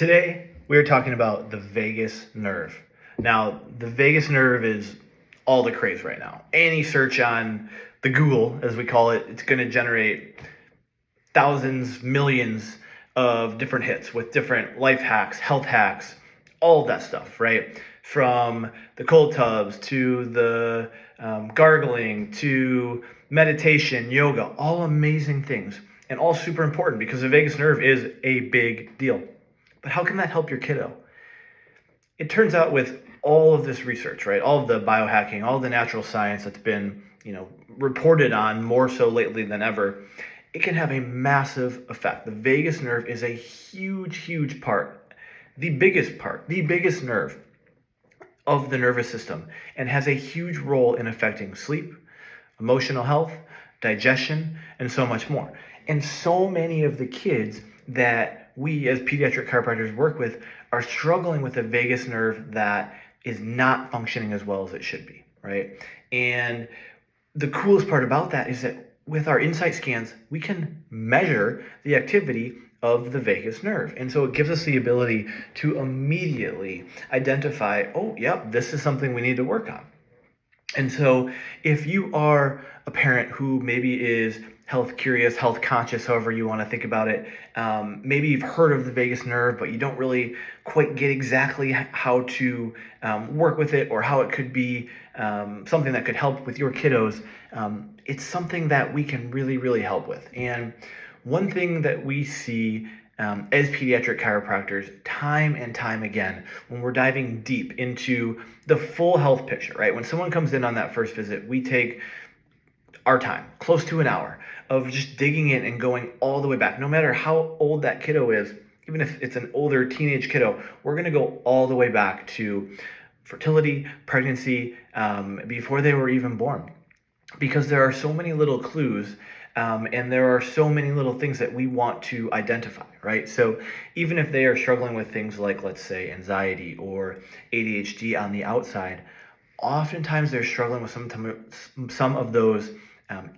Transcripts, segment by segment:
Today, we are talking about the vagus nerve. Now, the vagus nerve is all the craze right now. Any search on the Google, as we call it, it's going to generate thousands, millions of different hits with different life hacks, health hacks, all of that stuff, right? From the cold tubs to the gargling to meditation, yoga, all amazing things and all super important because the vagus nerve is a big deal. But how can that help your kiddo? It turns out with all of this research, right? All of the biohacking, all of the natural science that's been, reported on more so lately than ever, it can have a massive effect. The vagus nerve is a huge, huge part, the biggest nerve of the nervous system, and has a huge role in affecting sleep, emotional health, digestion, and so much more. And so many of the kids that we as pediatric chiropractors work with are struggling with a vagus nerve that is not functioning as well as it should be, right? And the coolest part about that is that with our insight scans, we can measure the activity of the vagus nerve. And so it gives us the ability to immediately identify, oh, yep, this is something we need to work on. And so if you are a parent who maybe is health curious, health conscious, however you want to think about it, maybe you've heard of the vagus nerve, but you don't really quite get exactly how to work with it or how it could be something that could help with your kiddos, it's something that we can really, really help with. And one thing that we see as pediatric chiropractors time and time again when we're diving deep into the full health picture, right? When someone comes in on that first visit, we take our time, close to an hour, of just digging in and going all the way back. No matter how old that kiddo is, even if it's an older teenage kiddo, we're going to go all the way back to fertility, pregnancy, before they were even born. Because there are so many little clues and there are so many little things that we want to identify, right? So even if they are struggling with things like, let's say, anxiety or ADHD on the outside, oftentimes they're struggling with some of those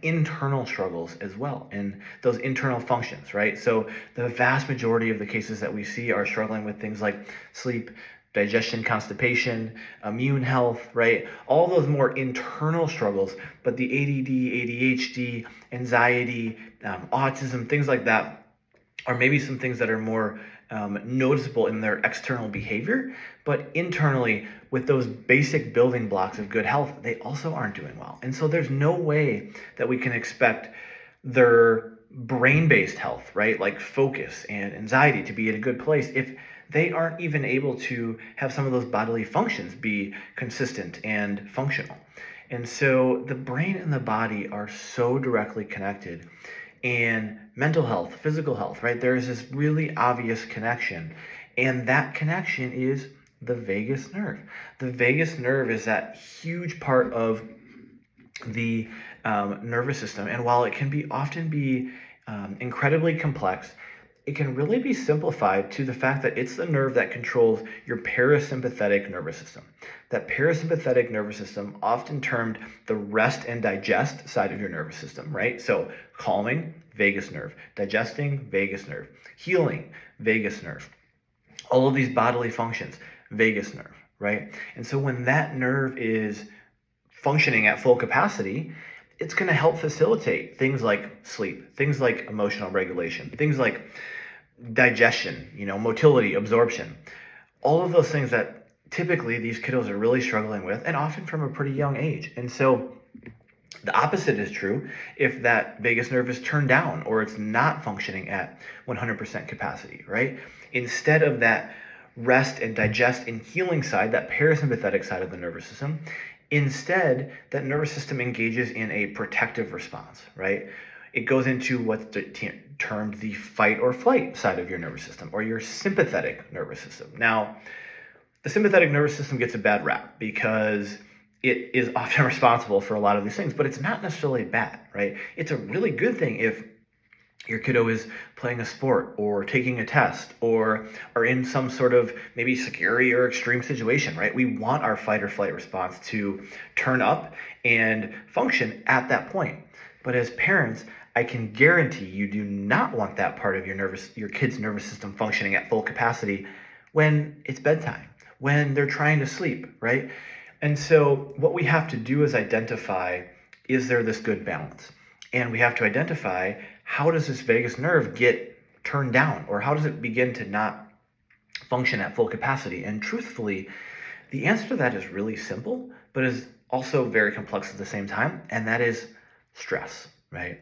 internal struggles as well, and those internal functions, right? So the vast majority of the cases that we see are struggling with things like sleep, digestion, constipation, immune health, right? All those more internal struggles, but the ADD, ADHD, anxiety, autism, things like that are maybe some things that are more noticeable in their external behavior, but internally with those basic building blocks of good health, they also aren't doing well. And so there's no way that we can expect their brain-based health, right? Like focus and anxiety to be in a good place if they aren't even able to have some of those bodily functions be consistent and functional. And so the brain and the body are so directly connected. And mental health, physical health, right? There is this really obvious connection. And that connection is the vagus nerve. The vagus nerve is that huge part of the nervous system. And while it can often be incredibly complex, it can really be simplified to the fact that it's the nerve that controls your parasympathetic nervous system. That parasympathetic nervous system, often termed the rest and digest side of your nervous system, right? So calming, vagus nerve. Digesting, vagus nerve. Healing, vagus nerve. All of these bodily functions, vagus nerve, right? And so when that nerve is functioning at full capacity, it's going to help facilitate things like sleep, things like emotional regulation, things like digestion, motility, absorption, all of those things that typically these kiddos are really struggling with, and often from a pretty young age. And so the opposite is true if that vagus nerve is turned down or it's not functioning at 100% capacity, right? Instead of that rest and digest and healing side, that parasympathetic side of the nervous system, instead, that nervous system engages in a protective response, right? It goes into what's termed the fight or flight side of your nervous system, or your sympathetic nervous system. Now, the sympathetic nervous system gets a bad rap because it is often responsible for a lot of these things, but it's not necessarily bad, right? It's a really good thing if your kiddo is playing a sport or taking a test or are in some sort of maybe scary or extreme situation, right? We want our fight or flight response to turn up and function at that point. But as parents, I can guarantee you do not want that part of your kid's nervous system functioning at full capacity when it's bedtime, when they're trying to sleep, right? And so what we have to do is identify, is there this good balance? And we have to identify, how does this vagus nerve get turned down, or how does it begin to not function at full capacity? And truthfully, the answer to that is really simple, but is also very complex at the same time, and that is stress, right?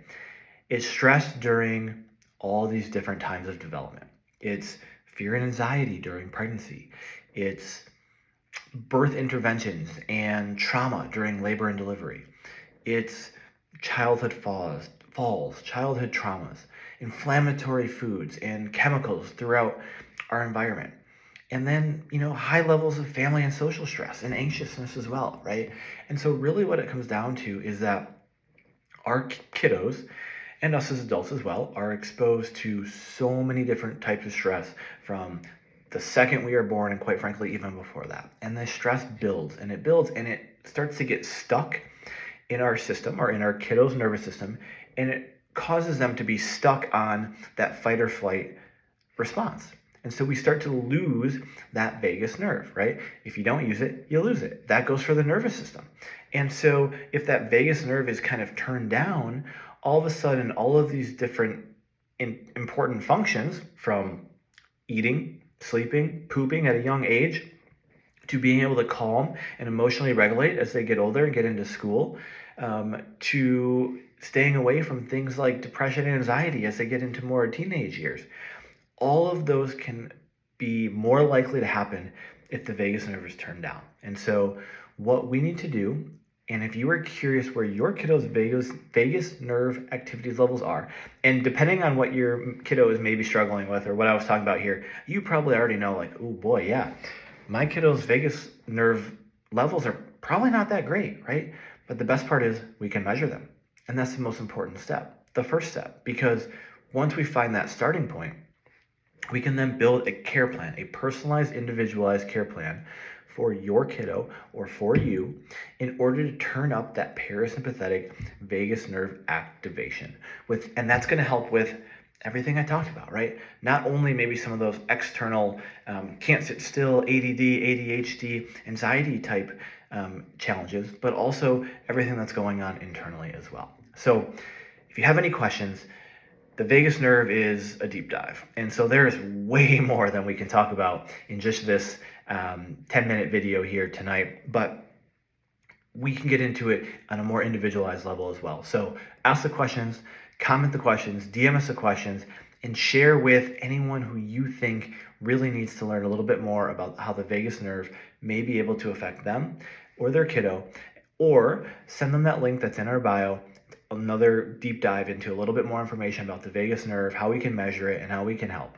It's stress during all these different times of development. It's fear and anxiety during pregnancy. It's birth interventions and trauma during labor and delivery. It's childhood falls, childhood traumas, inflammatory foods and chemicals throughout our environment. And then, high levels of family and social stress and anxiousness as well, right? And so really what it comes down to is that our kiddos, and us as adults as well, are exposed to so many different types of stress from the second we are born, and quite frankly, even before that. And the stress builds and it builds and it starts to get stuck in our system, or in our kiddos' nervous system, and it causes them to be stuck on that fight or flight response. And so we start to lose that vagus nerve, right? If you don't use it, you lose it. That goes for the nervous system. And so if that vagus nerve is kind of turned down, all of a sudden, all of these different important functions, from eating, sleeping, pooping at a young age, to being able to calm and emotionally regulate as they get older and get into school, to staying away from things like depression and anxiety as they get into more teenage years. All of those can be more likely to happen if the vagus nerve is turned down. And so what we need to do, and if you are curious where your kiddo's vagus nerve activity levels are, and depending on what your kiddo is maybe struggling with, or what I was talking about here, you probably already know, like, oh boy, yeah, my kiddo's vagus nerve levels are probably not that great, right? But the best part is we can measure them. And that's the most important step, the first step, because once we find that starting point, we can then build a care plan, a personalized, individualized care plan for your kiddo or for you, in order to turn up that parasympathetic vagus nerve activation. And that's going to help with everything I talked about, right? Not only maybe some of those external can't sit still, ADD, ADHD, anxiety type challenges, but also everything that's going on internally as well. So if you have any questions, the vagus nerve is a deep dive. And so there is way more than we can talk about in just this 10-minute video here tonight, but we can get into it on a more individualized level as well. So ask the questions, comment the questions, DM us the questions, and share with anyone who you think really needs to learn a little bit more about how the vagus nerve may be able to affect them or their kiddo, or send them that link that's in our bio, another deep dive into a little bit more information about the vagus nerve, how we can measure it, and how we can help.